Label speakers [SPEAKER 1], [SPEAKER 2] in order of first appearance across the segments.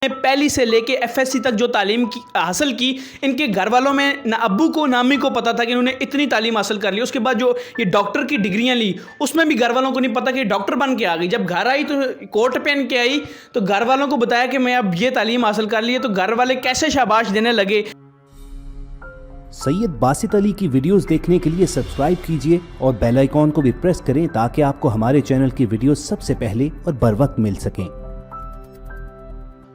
[SPEAKER 1] पहली से लेके एफएससी तक जो तालीम हासिल की, इनके घर वालों में ना अब्बू को ना अम्मी को पता था कि इन्होंने इतनी तालीम हासिल कर ली। उसके बाद जो ये डॉक्टर की डिग्रियां ली, उसमें भी घर वालों को नहीं पता कि डॉक्टर बन के आ गई। जब घर आई तो कोट पहन के आई, तो घर वालों को बताया कि मैं अब ये तालीम हासिल कर ली है, तो घर वाले कैसे शाबाश देने लगे।
[SPEAKER 2] सैयद बासित अली की वीडियोस देखने के लिए सब्सक्राइब कीजिए और बेल आइकॉन को भी प्रेस करें ताकि आपको हमारे चैनल की वीडियोस सबसे पहले और बर वक्त मिल सकें।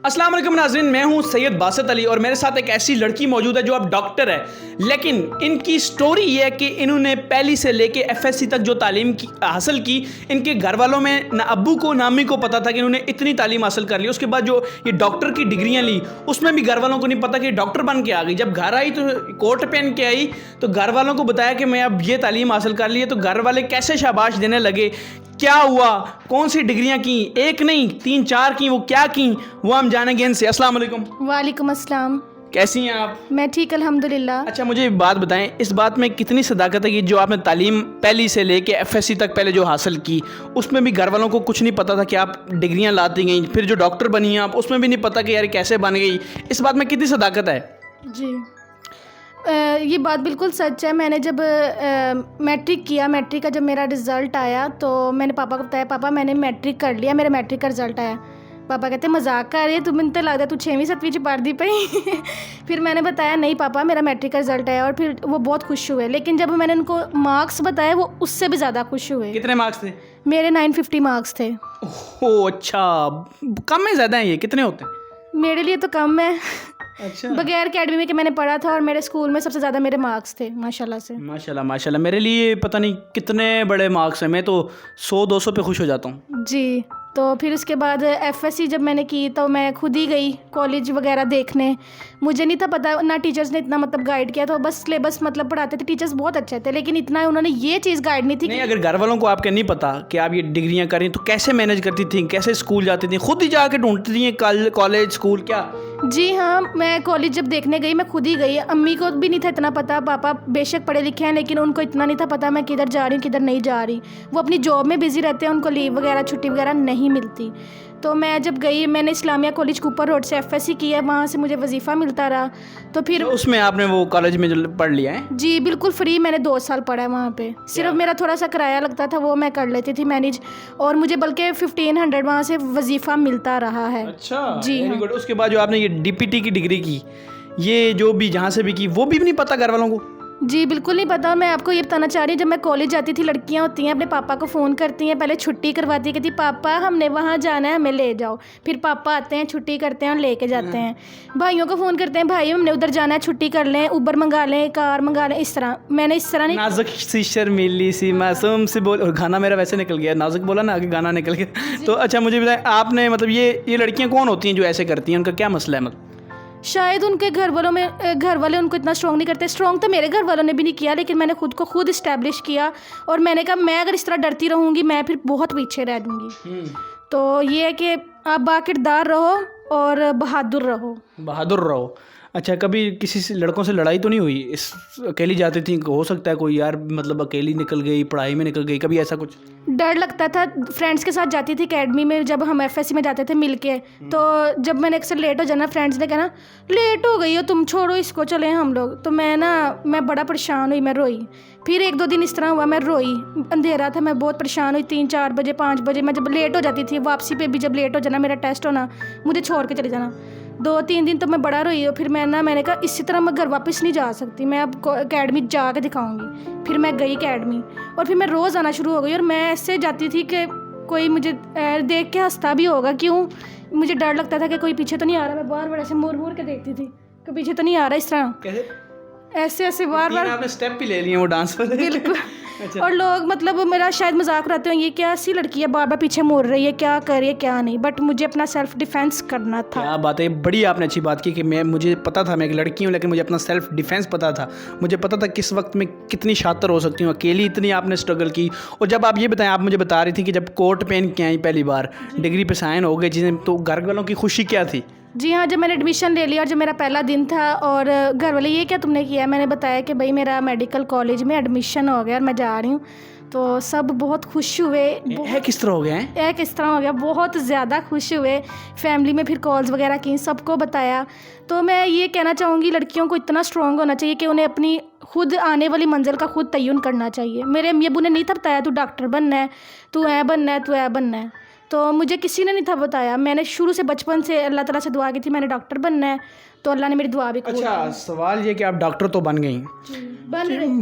[SPEAKER 1] अस्सलाम वालेकुम नाज़रीन, मैं हूं सैयद बासित अली और मेरे साथ एक ऐसी लड़की मौजूद है जो अब डॉक्टर है। लेकिन इनकी स्टोरी ये है कि इन्होंने पहली से लेके एफएससी तक जो तालीम हासिल की, इनके घर वालों में ना अब्बू को ना अम्मी को पता था कि इन्होंने इतनी तालीम हासिल कर ली। उसके बाद जो ये डॉक्टर की डिग्रियां ली, उसमें भी घर वालों को नहीं पता कि डॉक्टर बन के आ गई। जब घर आई तो कोट पहन के आई, तो घर वालों को बताया कि मैं अब ये तालीम हासिल कर ली है, तो घर वाले कैसे शाबाश देने लगे। क्या हुआ, कौन सी डिग्रियां की, एक नहीं 3-4 की, वो क्या की, वो हम जानेंगे इनसे। अस्सलाम वालेकुम।
[SPEAKER 3] वालेकुम अस्सलाम।
[SPEAKER 1] कैसी हैं आप?
[SPEAKER 3] मैं ठीक अल्हम्दुलिल्लाह।
[SPEAKER 1] अच्छा, मुझे एक बात बताएं, इस बात में कितनी सदाकत है कि जो आपने तालीम पहली से लेके एफएससी तक पहले जो हासिल की, उसमें भी घर वालों को कुछ नहीं पता था कि आप डिग्रियां लाती गई, फिर जो डॉक्टर बनी हैं आप, उसमें भी नहीं पता कि यार कैसे बन गई। इस बात में कितनी सदाकत है?
[SPEAKER 3] जी, ये बात बिल्कुल सच है। मैंने जब मैट्रिक किया, मैट्रिक का जब मेरा रिज़ल्ट आया तो मैंने पापा को बताया, पापा मैंने मैट्रिक कर लिया, मेरा मैट्रिक का रिज़ल्ट आया। पापा कहते मजाक कर रही है, तुम्हें तो लगता है तू 6वीं 7वीं च पढ़ दी पई। फिर मैंने बताया नहीं पापा मेरा मैट्रिक का रिज़ल्ट आया, और फिर वो बहुत खुश हुए। लेकिन जब मैंने उनको मार्क्स बताए, वो उससे भी ज़्यादा खुश हुए।
[SPEAKER 1] कितने मार्क्स थे?
[SPEAKER 3] मेरे 950 मार्क्स थे।
[SPEAKER 1] ओह अच्छा, कम है ज़्यादा है? ये कितने होते हैं?
[SPEAKER 3] मेरे लिए तो कम है।
[SPEAKER 1] अच्छा,
[SPEAKER 3] बगैर अकेडमी में कि मैंने पढ़ा था, और मेरे स्कूल में सबसे ज़्यादा मेरे मार्क्स थे माशाल्लाह से।
[SPEAKER 1] माशाल्लाह माशाल्लाह। मेरे लिए पता नहीं कितने बड़े मार्क्स हैं, मैं तो 100-200 पे खुश हो जाता हूँ
[SPEAKER 3] जी। तो फिर उसके बाद एफएससी जब मैंने की तो मैं खुद ही गई कॉलेज वगैरह देखने। मुझे नहीं था पता, ना टीचर्स ने इतना मतलब गाइड किया, तो बस सिलेबस मतलब पढ़ाते थे। टीचर्स बहुत अच्छे थे, लेकिन इतना उन्होंने ये चीज़ गाइड नहीं थी।
[SPEAKER 1] नहीं, अगर घर वालों को आपके नहीं पता कि आप ये डिग्रियां करें, तो कैसे मैनेज करती थी, कैसे स्कूल जाती थी? खुद ही जाके ढूंढती थी कॉलेज स्कूल क्या?
[SPEAKER 3] जी हाँ, मैं कॉलेज जब देखने गई मैं खुद ही गई। अम्मी को भी नहीं था इतना पता, पापा बेशक पढ़े लिखे हैं लेकिन उनको इतना नहीं था पता मैं किधर जा रही हूँ किधर नहीं जा रही। वो अपनी जॉब में बिजी रहते हैं, उनको लीव वगैरह छुट्टी वगैरह नहीं मिलती। तो मैं जब गई, मैंने इस्लामिया कॉलेज कुपर रोड से एफएससी किया, वहाँ से मुझे वजीफ़ा मिलता रहा। तो फिर
[SPEAKER 1] तो उसमें आपने वो कॉलेज में जो पढ़ लिया है?
[SPEAKER 3] जी बिल्कुल फ्री, मैंने 2 साल पढ़ा है वहाँ पे। सिर्फ मेरा थोड़ा सा किराया लगता था, वो मैं कर लेती थी मैनेज, और मुझे बल्कि 1500 वहाँ से वजीफ़ा मिलता रहा है।
[SPEAKER 1] अच्छा
[SPEAKER 3] जी
[SPEAKER 1] वेरी
[SPEAKER 3] हाँ।
[SPEAKER 1] गुड। उसके बाद जो आपने ये डीपीटी की डिग्री की, ये जो भी जहाँ से भी की, वो भी नहीं पता घर वालों को?
[SPEAKER 3] जी बिल्कुल नहीं पता। मैं आपको ये बताना चाह रही हूँ, जब मैं कॉलेज जाती थी, लड़कियाँ होती हैं अपने पापा को फ़ोन करती हैं, पहले छुट्टी करवाती है, कहती पापा हमने वहाँ जाना है, हमें ले जाओ। फिर पापा आते हैं, छुट्टी करते हैं और लेके जाते हैं। भाइयों को फ़ोन करते हैं, भाई हमने उधर जाना है, छुट्टी कर लें, उबर मंगा लें, कार मंगा लें। इस तरह मैंने इस तरह नहीं।
[SPEAKER 1] नाजुक सी शर्मीली सी मासूम सी बोल, और गाना मेरा वैसे निकल गया, नाजुक बोला ना, आगे गाना निकल गया। तो अच्छा मुझे बताएं, आपने मतलब ये लड़कियाँ कौन होती हैं जो ऐसे करती हैं, उनका क्या मसला है? मतलब
[SPEAKER 3] शायद उनके घर वाले उनको इतना स्ट्रॉन्ग नहीं करते। स्ट्रॉन्ग तो मेरे घर वालों ने भी नहीं किया, लेकिन मैंने खुद को खुद इस्टेब्लिश किया, और मैंने कहा मैं अगर इस तरह डरती रहूँगी मैं फिर बहुत पीछे रह दूँगी। तो ये है कि आप बाकिरदार रहो और बहादुर रहो।
[SPEAKER 1] बहादुर रहो। अच्छा, कभी किसी से लड़कों से लड़ाई तो नहीं हुई? इस अकेली जाती थी, हो सकता है कोई यार मतलब अकेली निकल गई, पढ़ाई में निकल गई, कभी ऐसा कुछ?
[SPEAKER 3] डर लगता था। फ्रेंड्स के साथ जाती थी एकेडमी में, जब हम एफएससी में जाते थे मिलके, तो जब मैंने अक्सर लेट हो जाना, फ्रेंड्स ने कहना लेट हो गई हो तुम, छोड़ो इसको, चले हम लोग। तो मैं बड़ा परेशान हुई, मैं रोई। फिर 1-2 दिन इस तरह हुआ, मैं रोई, अंधेरा था, मैं बहुत परेशान हुई। 3-4 बजे 5 बजे मैं जब लेट हो जाती थी, वापसी पे भी जब लेट हो जाना, मेरा टेस्ट होना, मुझे छोड़ के चले जाना। 2-3 दिन तो मैं बड़ा रोई। और फिर मैंने कहा इसी तरह मैं घर वापस नहीं जा सकती, मैं अब अकेडमी जा के दिखाऊंगी। फिर मैं गई अकेडमी, और फिर मैं रोज़ आना शुरू हो गई। और मैं ऐसे जाती थी कि कोई मुझे देख के हंसता भी होगा, क्यों, मुझे डर लगता था कि कोई पीछे तो नहीं आ रहा। मैं बार बार ऐसे मुड़ के देखती थी कि पीछे तो नहीं आ रहा। इस तरह ऐसे बार
[SPEAKER 1] आपने स्टेप भी ले लिए वो डांस पर?
[SPEAKER 3] बिल्कुल।
[SPEAKER 1] अच्छा।
[SPEAKER 3] और लोग मतलब मेरा शायद मजाक उड़ाते होंगे, क्या ऐसी लड़की है बार बार पीछे मुड़ रही है, क्या कर रही है क्या नहीं। बट मुझे अपना सेल्फ डिफेंस करना था।
[SPEAKER 1] क्या बात है, बड़ी आपने अच्छी बात की कि मुझे पता था मैं एक लड़की हूँ, लेकिन मुझे अपना सेल्फ डिफेंस पता था। मुझे पता था किस वक्त में कितनी शातिर हो सकती हूँ, अकेली इतनी आपने स्ट्रगल की। और जब आप ये बताएं, आप मुझे बता रही थी कि जब कोट पहन के आई पहली बार, डिग्री पे साइन हो गए चीज़ें, तो घर वालों की खुशी क्या थी?
[SPEAKER 3] जी हाँ, जब मैंने एडमिशन ले लिया और जब मेरा पहला दिन था और घर वाले ये क्या तुमने किया, मैंने बताया कि भाई मेरा मेडिकल कॉलेज में एडमिशन हो गया और मैं जा रही हूँ, तो सब बहुत खुश हुए।
[SPEAKER 1] है किस तरह हो गया है?
[SPEAKER 3] किस तरह हो गया, बहुत ज़्यादा खुश हुए। फैमिली में फिर कॉल्स वगैरह की, सबको बताया। तो मैं ये कहना चाहूँगी लड़कियों को इतना स्ट्रॉन्ग होना चाहिए कि उन्हें अपनी खुद आने वाली मंजिल का खुद तयन करना चाहिए। मेरे अम्मी अब्बू ने नहीं था बताया तू डॉक्टर बनना है, तू ऐ बनना है, तू ऐ बनना है, तो मुझे किसी ने नहीं था बताया। मैंने शुरू से बचपन से अल्लाह ताला से दुआ की थी मैंने डॉक्टर बनना है, तो अल्लाह ने मेरी दुआ भी कबूल
[SPEAKER 1] अच्छा, सवाल ये कि आप डॉक्टर तो बन गई,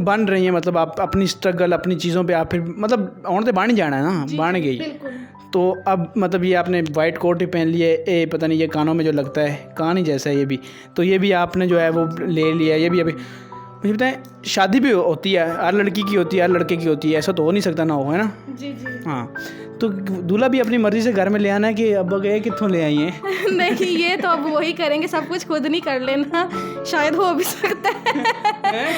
[SPEAKER 1] बन रही हैं, मतलब आप अपनी स्ट्रगल अपनी चीज़ों पे आप फिर मतलब और तो बाण जाना है ना, बाण गई। तो अब मतलब ये आपने वाइट कोट ही पहन लिया है, ए पता नहीं ये कानों में जो लगता है कान ही जैसा है ये भी, तो ये भी आपने जो है वो ले लिया। ये भी अभी मुझे बताएं, शादी भी होती है, हर लड़की की होती है, हर लड़के की होती है, ऐसा तो हो नहीं सकता ना हो, है ना?
[SPEAKER 3] जी जी।
[SPEAKER 1] हाँ, तो दूल्हा भी अपनी मर्ज़ी से घर में ले आना है कि अब गए कित्थों ले आई हैं?
[SPEAKER 3] नहीं, ये तो अब वही करेंगे, सब कुछ खुद नहीं कर लेना, शायद हो भी सकता है।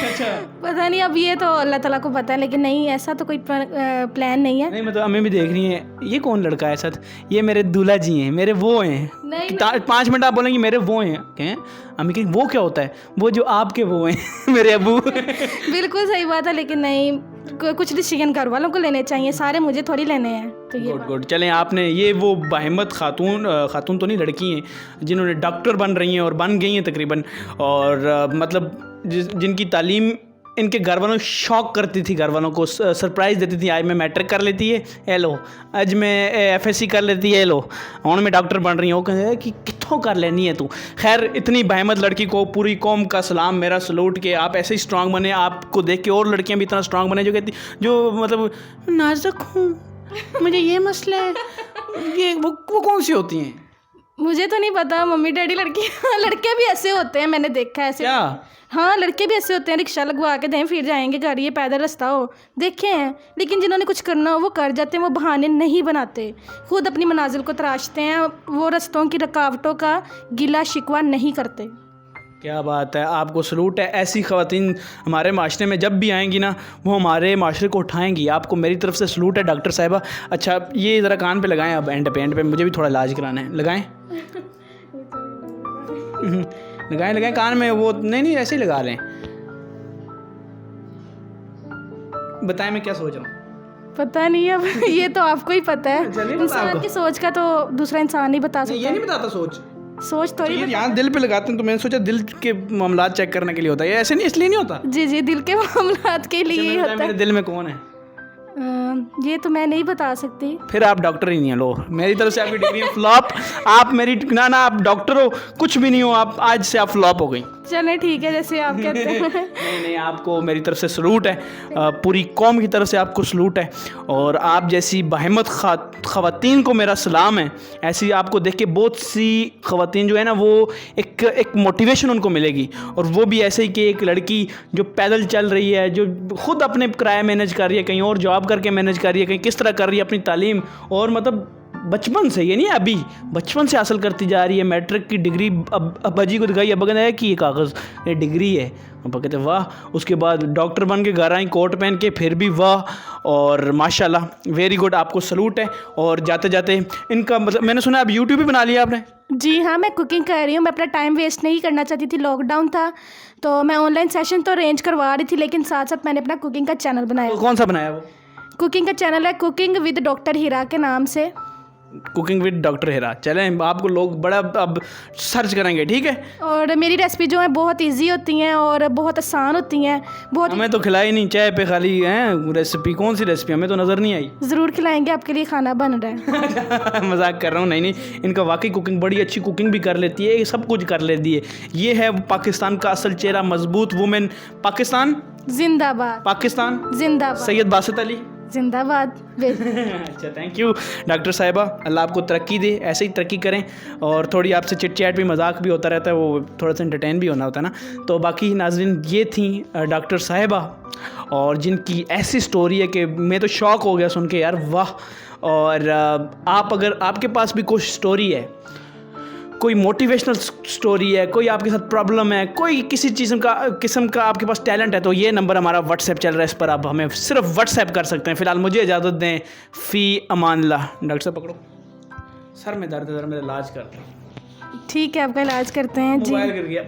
[SPEAKER 1] अच्छा,
[SPEAKER 3] पता नहीं, अब ये तो अल्लाह ताला को पता है, लेकिन नहीं ऐसा तो कोई प्लान नहीं है।
[SPEAKER 1] नहीं मतलब हमें भी देख रही हैं, ये कौन लड़का है साथ, ये मेरे दूल्हा जी हैं, मेरे वो हैं।
[SPEAKER 3] नहीं
[SPEAKER 1] 5 मिनट आप बोलेंगे मेरे वो हैं, कहें अम्मी कहें वो क्या होता है, वो जो आपके वो हैं मेरे अबू।
[SPEAKER 3] बिल्कुल सही बात है, लेकिन नहीं, कुछ डिसीजन घर वालों को लेने चाहिए, सारे मुझे थोड़ी लेने हैं। तो ये
[SPEAKER 1] गुड चलें, आपने ये वो बाहिम्मत खातून तो नहीं, लड़की हैं जिन्होंने डॉक्टर बन रही हैं और बन गई हैं तकरीबन, और मतलब जिनकी तालीम इनके घर वालों शौक करती थी, घर वालों को सरप्राइज़ देती थी, आज मैं मैट्रिक कर लेती है, ए लो, आज मैं एफएससी कर लेती है, ए लो, और मैं डॉक्टर बन रही हूँ। कहते कि कित्थों कर लेनी है तू। खैर, इतनी बहमत लड़की को पूरी कौम का सलाम, मेरा सलूट के आप ऐसे ही स्ट्रांग बने, आपको देख के और लड़कियाँ भी इतना स्ट्रांग बने जो कहती, जो मतलब नाजुक हूँ, मुझे ये मसला है, ये वो कौन सी होती हैं?
[SPEAKER 3] मुझे तो नहीं पता, मम्मी डैडी लड़के भी ऐसे होते हैं, मैंने देखा है ऐसे।
[SPEAKER 1] क्या?
[SPEAKER 3] हाँ, लड़के भी ऐसे होते हैं, रिक्शा लगवा के दें फिर जाएंगे घर, ये पैदल रास्ता हो, देखे हैं। लेकिन जिन्होंने कुछ करना हो वो कर जाते हैं, वो बहाने नहीं बनाते, खुद अपनी मनाजिल को तराशते हैं, वो रास्तों की रुकावटों का गिला शिकवा नहीं करते।
[SPEAKER 1] क्या बात है, आपको सलूट है। ऐसी ख़वातीन हमारे माशरे में जब भी आएंगी ना, वो हमारे माशरे को उठाएंगी। आपको मेरी तरफ से सलूट है डॉक्टर साहिबा। अच्छा, ये ज़रा कान पे लगाएं, अब एंड पे मुझे भी थोड़ा इलाज कराना है, लगाएं। लगाएं कान में, वो नहीं ऐसे ही लगा लें। बताएं मैं क्या सोच रहा हूँ।
[SPEAKER 3] पता नहीं, अब ये तो आपको ही पता है,
[SPEAKER 1] चलिए,
[SPEAKER 3] इंसान की सोच का तो दूसरा इंसान नहीं बता सकता।
[SPEAKER 1] ये नहीं बताता
[SPEAKER 3] सोच तो
[SPEAKER 1] ये यहाँ दिल पे लगाते हैं, तो मैंने सोचा दिल के मामलात चेक करने के लिए होता है, ये ऐसे नहीं, इसलिए नहीं होता।
[SPEAKER 3] जी, दिल के मामलात के लिए ही होता है।
[SPEAKER 1] मेरे दिल में कौन है?
[SPEAKER 3] ये तो मैं नहीं बता सकती।
[SPEAKER 1] फिर आप डॉक्टर ही नहीं है, लो मेरी तरफ से आपकी डिग्री फ्लॉप। आप मेरी ना आप डॉक्टर हो, कुछ भी नहीं हो आप, आज से आप फ्लॉप हो गई।
[SPEAKER 3] चले ठीक है, जैसे आप कहते हैं।
[SPEAKER 1] नहीं, आपको मेरी तरफ से सलूट है, पूरी कौम की तरफ से आपको सलूट है, और आप जैसी बाहिम्मत ख़वातीन को मेरा सलाम है। ऐसी आपको देख के बहुत सी ख़वातीन जो है ना, वो एक मोटिवेशन उनको मिलेगी, और वो भी ऐसे ही कि एक लड़की जो पैदल चल रही है, जो खुद अपने किराया मैनेज कर रही है, कहीं और जॉब करके मैनेज कर रही है, कहीं किस तरह कर रही है अपनी तालीम, और मतलब बचपन से, ये नहीं अभी, बचपन से हासिल करती जा रही है। मैट्रिक की डिग्री अब अब्बाजी को दिखाई, अब्बा कहता है कि ये कागज़, ये डिग्री है, अब्बा कहते वाह। उसके बाद डॉक्टर बन के घर आई, कोट पहन के, फिर भी वाह। और माशाल्लाह, वेरी गुड, आपको सलूट है। और जाते जाते इनका मतलब, मैंने सुना आप यूट्यूब भी बना लिया आपने?
[SPEAKER 3] जी हाँ, मैं कुकिंग कर रही हूँ, मैं अपना टाइम वेस्ट नहीं करना चाहती थी, लॉकडाउन था तो मैं ऑनलाइन सेशन तो अरेंज करवा रही थी, लेकिन साथ साथ मैंने अपना कुकिंग का चैनल बनाया।
[SPEAKER 1] तो कौन सा बनाया वो?
[SPEAKER 3] कुकिंग का चैनल है कुकिंग विद डॉक्टर हीरा के नाम से।
[SPEAKER 1] कुकिंग विद डॉक्टर हीरा, चलें, आपको लोग बड़ा अब सर्च करेंगे, ठीक है।
[SPEAKER 3] और मेरी रेसिपी जो है बहुत इजी होती हैं और बहुत आसान होती हैं, बहुत।
[SPEAKER 1] हमें तो खिलाई नहीं, चाय पे खाली हैं रेसिपी। कौन सी रेसिपी हमें तो नज़र नहीं आई।
[SPEAKER 3] ज़रूर खिलाएंगे, आपके लिए खाना बन रहा है।
[SPEAKER 1] मजाक कर रहा हूँ, नहीं, इनका वाकई कुकिंग, बड़ी अच्छी कुकिंग भी कर लेती है, ये सब कुछ कर लेती है। ये है पाकिस्तान का असल चेहरा, मजबूत वुमेन। पाकिस्तान
[SPEAKER 3] जिंदाबाद,
[SPEAKER 1] पाकिस्तान
[SPEAKER 3] जिंदाबाद,
[SPEAKER 1] सैयद बासित अली
[SPEAKER 3] जिंदाबाद।
[SPEAKER 1] अच्छा, थैंक यू डॉक्टर साहिबा, अल्लाह आपको तरक्की दे, ऐसे ही तरक्की करें। और थोड़ी आपसे चिट चैट भी, मजाक भी होता रहता है, वो थोड़ा सा एंटरटेन भी होना होता है ना। तो बाकी नाज़रीन, ये थी डॉक्टर साहिबा, और जिनकी ऐसी स्टोरी है कि मैं तो शौक़ हो गया सुन के, यार वाह। और आप अगर आपके पास भी कुछ स्टोरी है, कोई मोटिवेशनल स्टोरी है, कोई आपके साथ प्रॉब्लम है, कोई किसी किस्म का आपके पास टैलेंट है, तो ये नंबर हमारा व्हाट्सएप चल रहा है, इस पर आप हमें सिर्फ व्हाट्सएप कर सकते हैं। फ़िलहाल मुझे इजाज़त दें, फ़ी अमान अल्लाह। डॉक्टर साहब पकड़ो, सर में दर्द है, मेरा इलाज कर दो।
[SPEAKER 3] ठीक है, आपका इलाज करते हैं जी।
[SPEAKER 1] मोबाइल गिर गया।